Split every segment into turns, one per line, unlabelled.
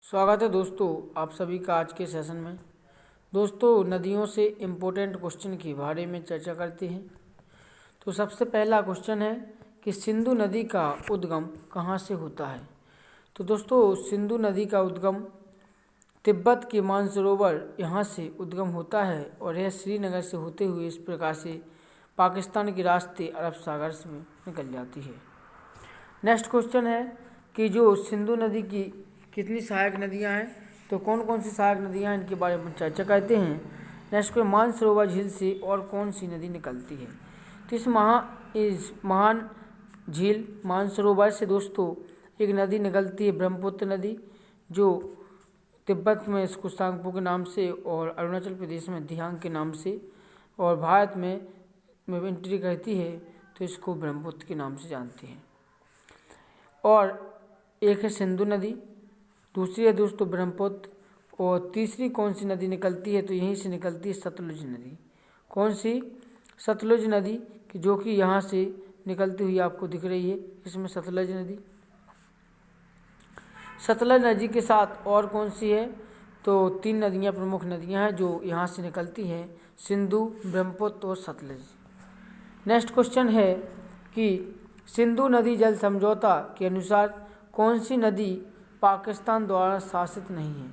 स्वागत है दोस्तों आप सभी का आज के सेशन में। दोस्तों नदियों से इम्पोर्टेंट क्वेश्चन के बारे में चर्चा करते हैं। तो सबसे पहला क्वेश्चन है कि सिंधु नदी का उद्गम कहाँ से होता है। तो दोस्तों सिंधु नदी का उद्गम तिब्बत के मानसरोवर यहाँ से उद्गम होता है और यह श्रीनगर से होते हुए इस प्रकार से पाकिस्तान के रास्ते अरब सागर में निकल जाती है। नेक्स्ट क्वेश्चन है कि जो सिंधु नदी की कितनी सहायक नदियां हैं, तो कौन कौन सी सहायक नदियां हैं इनके बारे में चर्चा करते हैं। नेक्स्ट को मानसरोवर झील से और कौन सी नदी निकलती है। तो इस महान झील मानसरोवर से दोस्तों एक नदी निकलती है, ब्रह्मपुत्र नदी, जो तिब्बत में इसको सांगपो के नाम से और अरुणाचल प्रदेश में दियांग के नाम से और भारत में एंट्री करती है तो इसको ब्रह्मपुत्र के नाम से जानते हैं। और एक है सिंधु नदी, दूसरी है दोस्तों ब्रह्मपुत्र, और तीसरी कौन सी नदी निकलती है तो यहीं से निकलती है सतलुज नदी। कौन सी? सतलुज नदी, कि जो कि यहाँ से निकलती हुई आपको दिख रही है, इसमें सतलुज नदी। सतलुज नदी के साथ और कौन सी है, तो तीन नदियाँ प्रमुख नदियाँ हैं जो यहाँ से निकलती हैं, सिंधु, ब्रह्मपुत्र और सतलुज। नेक्स्ट क्वेश्चन है कि सिंधु नदी जल समझौता के अनुसार कौन सी नदी पाकिस्तान द्वारा शासित नहीं है,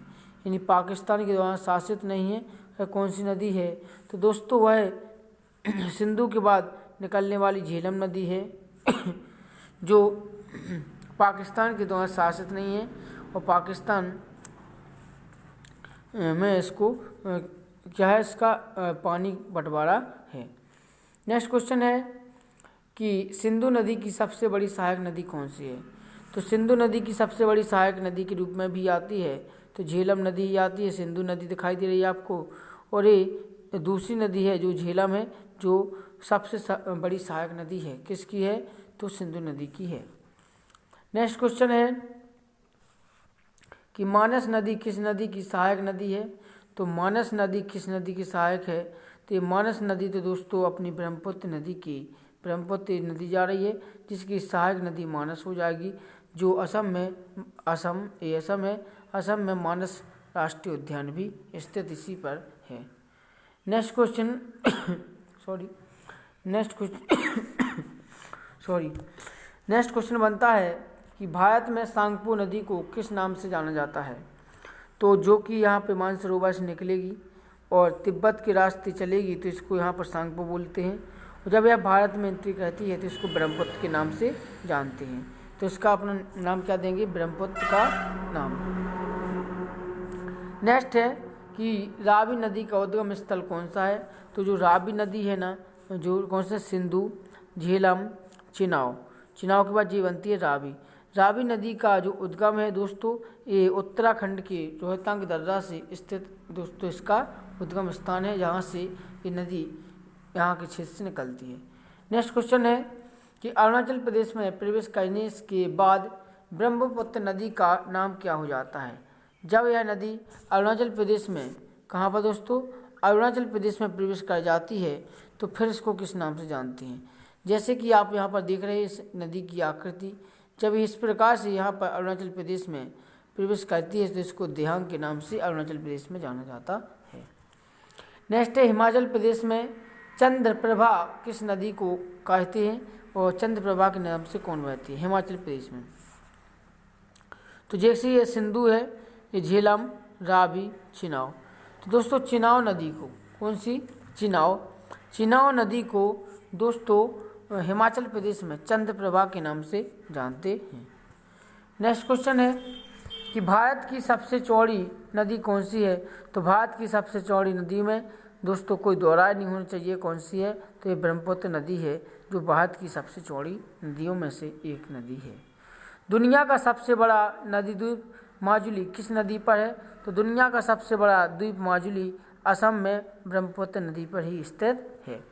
यानी पाकिस्तान के द्वारा शासित नहीं है, वह कौन सी नदी है। तो दोस्तों वह सिंधु के बाद निकलने वाली झेलम नदी है जो पाकिस्तान के द्वारा शासित नहीं है और पाकिस्तान में इसको क्या है, इसका पानी बंटवारा है। नेक्स्ट क्वेश्चन है कि सिंधु नदी की सबसे बड़ी सहायक नदी कौन सी है। तो सिंधु नदी की सबसे बड़ी सहायक नदी के रूप में भी आती है तो झेलम नदी ही आती है। सिंधु नदी दिखाई दे रही है आपको, और ये दूसरी नदी है जो झेलम है, जो सबसे बड़ी सहायक नदी है। किसकी है, तो सिंधु नदी की है। नेक्स्ट क्वेश्चन है कि मानस नदी किस नदी की सहायक नदी है। तो मानस नदी किस नदी की सहायक है, तो ये मानस नदी तो दोस्तों अपनी ब्रह्मपुत्र नदी जा रही है, जिसकी सहायक नदी मानस हो जाएगी, जो असम में मानस राष्ट्रीय उद्यान भी स्थित इसी पर है। नेक्स्ट क्वेश्चन बनता है कि भारत में सांगपो नदी को किस नाम से जाना जाता है। तो जो कि यहाँ पे मानसरोवर से निकलेगी और तिब्बत के रास्ते चलेगी तो इसको यहाँ पर सांगपो बोलते हैं, और जब यह भारत में एंट्री करती है तो इसको ब्रह्मपुत्र के नाम से जानते हैं। तो इसका अपना नाम क्या देंगे, ब्रह्मपुत्र का नाम। नेक्स्ट है कि रावी नदी का उद्गम स्थल कौन सा है। तो जो रावी नदी है ना, जो कौन सा, सिंधु, झेलम, चिनाव के बाद ये बनती है रावी। रावी नदी का जो उद्गम है दोस्तों, ये उत्तराखंड के रोहतांग दर्रा से स्थित दोस्तों इसका उद्गम स्थान है, जहाँ से ये नदी यहाँ के क्षेत्र से निकलती है। नेक्स्ट क्वेश्चन है कि अरुणाचल प्रदेश में प्रवेश करने के बाद ब्रह्मपुत्र नदी का नाम क्या हो जाता है। जब यह नदी अरुणाचल प्रदेश में, कहाँ पर दोस्तों, अरुणाचल प्रदेश में प्रवेश कर जाती है तो फिर इसको किस नाम से जानते हैं। जैसे कि आप यहाँ पर देख रहे हैं इस नदी की आकृति, जब इस प्रकार से यहाँ पर अरुणाचल प्रदेश में प्रवेश करती है तो इसको दियांग के नाम से अरुणाचल प्रदेश में जाना जाता है। नेक्स्ट है हिमाचल प्रदेश में चंद्रप्रभा किस नदी को कहते हैं और चंद्रप्रभा के नाम से कौन बहती है हिमाचल प्रदेश में। तो जैसे ये सिंधु है, ये झेलम, रावी, चिनाव। तो दोस्तों चिनाव नदी को, कौन सी, चिनाव नदी को दोस्तों हिमाचल प्रदेश में चंद्रप्रभा के नाम से जानते हैं। नेक्स्ट क्वेश्चन है कि भारत की सबसे चौड़ी नदी कौन सी है। तो भारत की सबसे चौड़ी नदी में दोस्तों कोई दोहराए नहीं होना चाहिए, कौन सी है, तो ये ब्रह्मपुत्र नदी है, जो भारत की सबसे चौड़ी नदियों में से एक नदी है। दुनिया का सबसे बड़ा नदी द्वीप माजुली किस नदी पर है। तो दुनिया का सबसे बड़ा द्वीप माजुली असम में ब्रह्मपुत्र नदी पर ही स्थित है।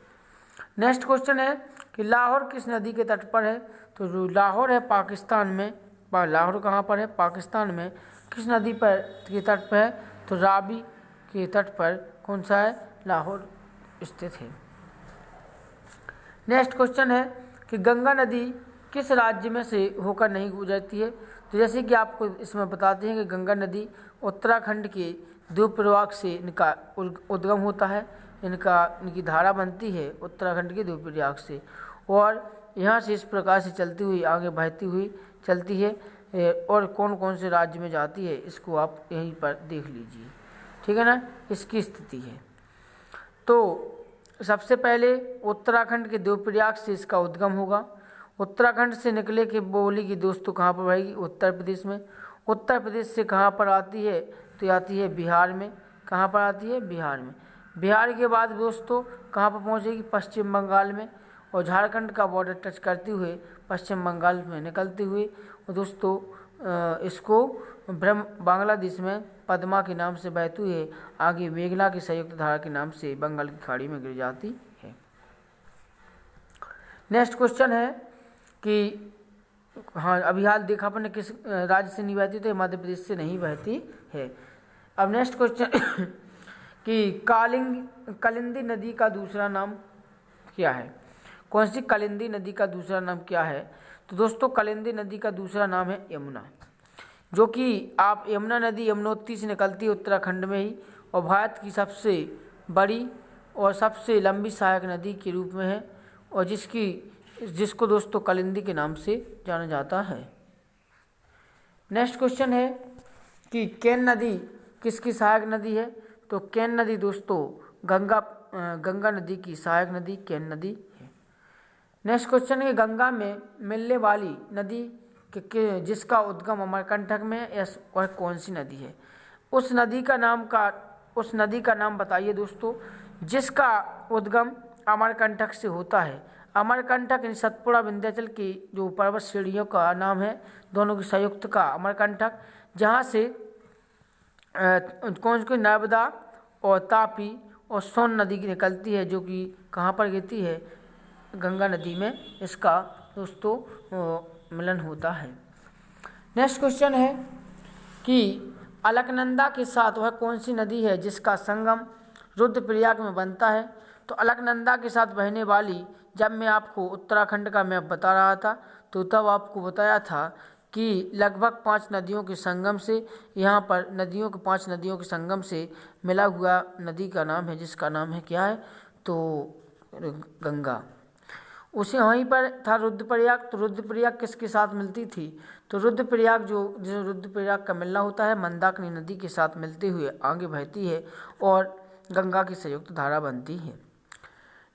नेक्स्ट क्वेश्चन है कि लाहौर किस नदी के तट पर है। तो लाहौर है पाकिस्तान में, लाहौर कहाँ पर है, पाकिस्तान में, किस नदी पर के तट पर है, तो रावी के तट पर कौन सा है, लाहौर स्थित है। नेक्स्ट क्वेश्चन है कि गंगा नदी किस राज्य में से होकर नहीं गुजरती है। तो जैसे कि आपको इसमें बताते हैं कि गंगा नदी उत्तराखंड के दो प्रवाह से इनका उद्गम होता है, इनकी धारा बनती है उत्तराखंड के दो प्रयाग से, और यहाँ से इस प्रकार से चलती हुई आगे बहती हुई चलती है, और कौन कौन से राज्य में जाती है इसको आप यहीं पर देख लीजिए, ठीक है ना, इसकी स्थिति है। तो सबसे पहले उत्तराखंड के देवप्रयाग से इसका उद्गम होगा। उत्तराखंड से निकले के बोली की दोस्तों कहाँ पर बहेगी? उत्तर प्रदेश में। उत्तर प्रदेश से कहाँ पर आती है? तो आती है बिहार में। कहाँ पर आती है? बिहार में। बिहार के बाद दोस्तों कहाँ पर पहुँचेगी? पश्चिम बंगाल में, और झारखंड का बॉर्डर टच करते हुए पश्चिम बंगाल में निकलते हुए और दोस्तों इसको बांग्लादेश में पद्मा के नाम से बहती हुई आगे मेघना की संयुक्त धारा के नाम से बंगाल की खाड़ी में गिर जाती है। नेक्स्ट क्वेश्चन है कि हाँ, अभी हाल देखा अपन ने किस राज्य से नहीं बहती, तो मध्य प्रदेश से नहीं बहती है। अब नेक्स्ट क्वेश्चन कि कालिंदी नदी का दूसरा नाम क्या है? कौन सी कालिंदी नदी का दूसरा नाम क्या है? तो दोस्तों कालिंदी नदी का दूसरा नाम है यमुना, जो कि आप यमुना नदी यमुनोत्री से निकलती है उत्तराखंड में ही, और भारत की सबसे बड़ी और सबसे लंबी सहायक नदी के रूप में है, और जिसको दोस्तों कालिंदी के नाम से जाना जाता है। नेक्स्ट क्वेश्चन है कि केन नदी किसकी सहायक नदी है? तो केन नदी दोस्तों गंगा नदी की सहायक नदी केन नदी है। नेक्स्ट क्वेश्चन है गंगा में मिलने वाली नदी जिसका उद्गम अमरकंटक में है, वह कौन सी नदी है? उस नदी का नाम बताइए दोस्तों जिसका उद्गम अमरकंटक से होता है। अमरकंटक इन सतपुड़ा विंध्याचल की जो पर्वत श्रेणियों का नाम है, दोनों की संयुक्त का अमरकंटक, जहाँ से कौन सी नर्मदा और तापी और सोन नदी की निकलती है, जो कि कहाँ पर गिरती है? गंगा नदी में इसका दोस्तों मिलन होता है। नेक्स्ट क्वेश्चन है कि अलकनंदा के साथ वह कौन सी नदी है जिसका संगम रुद्रप्रयाग में बनता है? तो अलकनंदा के साथ बहने वाली, जब मैं आपको उत्तराखंड का मैप बता रहा था तो तब आपको बताया था कि लगभग 5 नदियों के संगम से, यहाँ पर 5 नदियों के संगम से मिला हुआ नदी का नाम है, जिसका नाम है क्या है? तो गंगा। उसे वहीं पर था रुद्रप्रयाग। तो रुद्रप्रयाग किसके साथ मिलती थी? तो रुद्रप्रयाग जिसे रुद्रप्रयाग का मिलना होता है मंदाकिनी नदी के साथ मिलते हुए आगे बहती है और गंगा की संयुक्त धारा बनती है।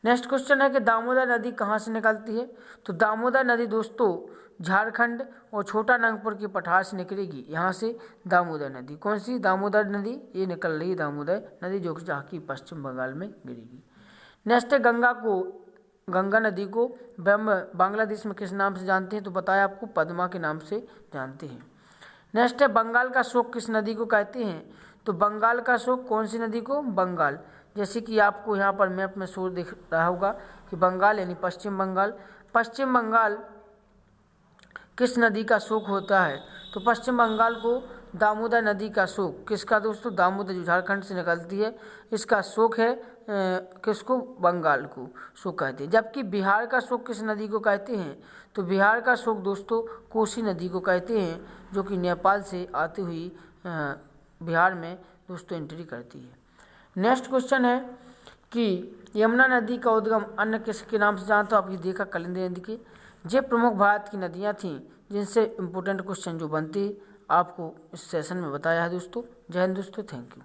नेक्स्ट क्वेश्चन है कि दामोदर नदी कहाँ से निकलती है? तो दामोदर नदी दोस्तों झारखंड और छोटा नागपुर के पठार से निकलेगी। यहाँ से दामोदर नदी, कौन सी दामोदर नदी? ये निकल रही है दामोदर नदी, जो कि पश्चिम बंगाल में गिरेगी। नेक्स्ट है गंगा नदी को बांग्लादेश में किस नाम से जानते हैं? तो बताया आपको पद्मा के नाम से जानते हैं। नेक्स्ट है बंगाल का शोक किस नदी को कहते हैं? तो बंगाल का शोक कौन सी नदी को? बंगाल। जैसे कि आपको यहाँ पर मैप में शो दिख रहा होगा कि बंगाल यानी पश्चिम बंगाल। पश्चिम बंगाल किस नदी का शोक होता है? तो पश्चिम बंगाल को दामोदर नदी का शोक, किसका दोस्तों? दामोदर, जो झारखंड से निकलती है, इसका शोक है किसको? बंगाल को शोक कहते हैं। जबकि बिहार का शोक किस नदी को कहते हैं? तो बिहार का शोक दोस्तों कोसी नदी को कहते हैं, जो कि नेपाल से आती हुई बिहार में दोस्तों एंट्री करती है। नेक्स्ट क्वेश्चन है कि यमुना नदी का उद्गम अन्य किसके नाम से जानते हो? आपकी देखा कालिंदी नदी की। ये प्रमुख भारत की नदियाँ थीं जिनसे इम्पोर्टेंट क्वेश्चन जो बनते आपको इस सेशन में बताया है दोस्तों। जय हिंद दोस्तों, थैंक यू।